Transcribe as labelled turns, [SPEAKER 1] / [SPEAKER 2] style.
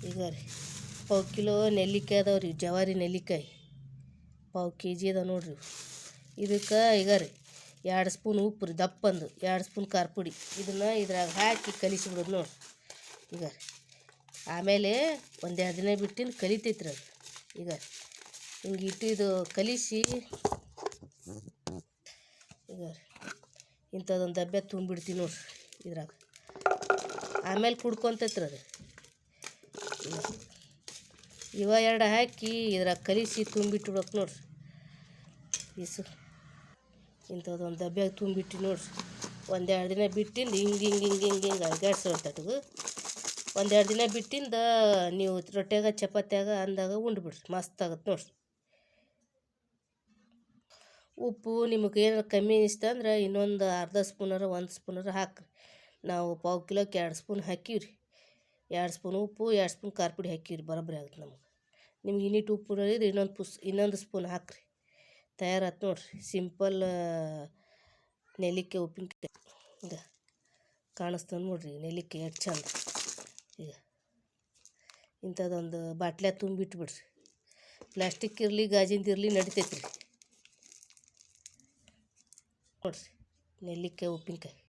[SPEAKER 1] ಈಗ ರೀ ಪಾವು ಕಿಲೋ ನೆಲ್ಲಿಕಾಯಿ ಅದಾವೆ ರೀ, ಜವಾರಿ ನೆಲ್ಲಿಕಾಯಿ ಪಾವು ಕೆ ಜಿ ಅದಾವೆ ನೋಡಿರಿ. ಇದಕ್ಕೆ ಈಗ ರೀ 2 ಸ್ಪೂನ್ ಉಪ್ಪು ರೀ, ದಪ್ಪಂದು 2 ಸ್ಪೂನ್ ಖಾರ ಪುಡಿ. ಇದನ್ನು ಇದ್ರಾಗ ಹಾಕಿ ಕಲಿಸಿಬಿಡೋದು ನೋಡಿ ಈಗ ರೀ. ಆಮೇಲೆ 1-2 ದಿನ ಬಿಟ್ಟಿನ ಕಲಿತೈತ್ರಿ ಅದು. ಈಗ ಹಿಂಗೆ ಇಟ್ಟಿದ್ದು ಕಲಿಸಿ ಈಗ ರೀ ಇಂಥದ್ದೊಂದು ಡಬ್ಬೆ ತುಂಬಿಡ್ತೀವಿ ನೋಡ್ರಿ ಇದ್ರಾಗ. ಆಮೇಲೆ ಕುಡ್ಕೊತೈತ್ರಿ ಅದು. ಇವ 2 ಹಾಕಿ ಇದ್ರಾಗ ಕಲಿಸಿ ತುಂಬಿಟ್ಬಿಡ್ಬೇಕು ನೋಡ್ರಿ. ಇಂಥದ್ದೊಂದು ಡಬ್ಬ್ಯಾಗ ತುಂಬಿಟ್ಟು ನೋಡ್ರಿ. 1-2 ದಿನ ಬಿಟ್ಟಿಂದ ಹಿಂಗೆ ಅಲ್ಗಾಡ್ಸೋತಟಗು 1-2 ದಿನ ಬಿಟ್ಟಿಂದ ನೀವು ರೊಟ್ಯಾಗ ಚಪಾತ್ಯಾಗ ಅಂದಾಗ ಉಂಡ್ಬಿಡ್ರಿ, ಮಸ್ತ್ ಆಗತ್ತೆ ನೋಡ್ರಿ. ಉಪ್ಪು ನಿಮಗೆ ಏನಾರು ಕಮ್ಮಿ ಅನಿಸ್ತಂದ್ರೆ ಇನ್ನೊಂದು ಅರ್ಧ ಸ್ಪೂನರ 1 ಸ್ಪೂನರ ಹಾಕ್ರಿ. ನಾವು ಪಾವು ಕಿಲೋಕ್ಕೆ 2 ಸ್ಪೂನ್ ಹಾಕೀವಿ ರೀ. 2 ಸ್ಪೂನ್ ಉಪ್ಪು 2 ಸ್ಪೂನ್ ಖಾರ ಪುಡಿ ಹಾಕೀವಿ ರೀ, ಬರೋಬ್ಬರಿ ಆಗುತ್ತೆ ನಮ್ಗೆ. ನಿಮ್ಗೆ ಇನ್ನಿಟ್ಟು ಉಪ್ಪು ಇದ್ರೆ ಇನ್ನೊಂದು ಸ್ಪೂನ್ ಹಾಕ್ರಿ. ತಯಾರಾಯ್ತು ನೋಡ್ರಿ ಸಿಂಪಲ್ ನೆಲ್ಲಿಕಾಯಿ ಉಪ್ಪಿನಕಾಯಿ. ಈಗ ಕಾಣಿಸ್ತದೆ ನೋಡ್ರಿ ನೆಲ್ಲಿಕಾಯಿ ಎಷ್ಟು ಚಂದ. ಈಗ ಇಂಥದ್ದೊಂದು ಬಾಟ್ಲ್ಯಾಗ ತುಂಬಿಟ್ಬಿಡ್ರಿ. ಪ್ಲಾಸ್ಟಿಕ್ ಇರಲಿ ಗಾಜಿಂದು ಇರಲಿ ನಡಿತೈತ್ರಿ ನೋಡ್ರಿ ನೆಲ್ಲಿಕಾಯಿ ಉಪ್ಪಿನಕಾಯಿ.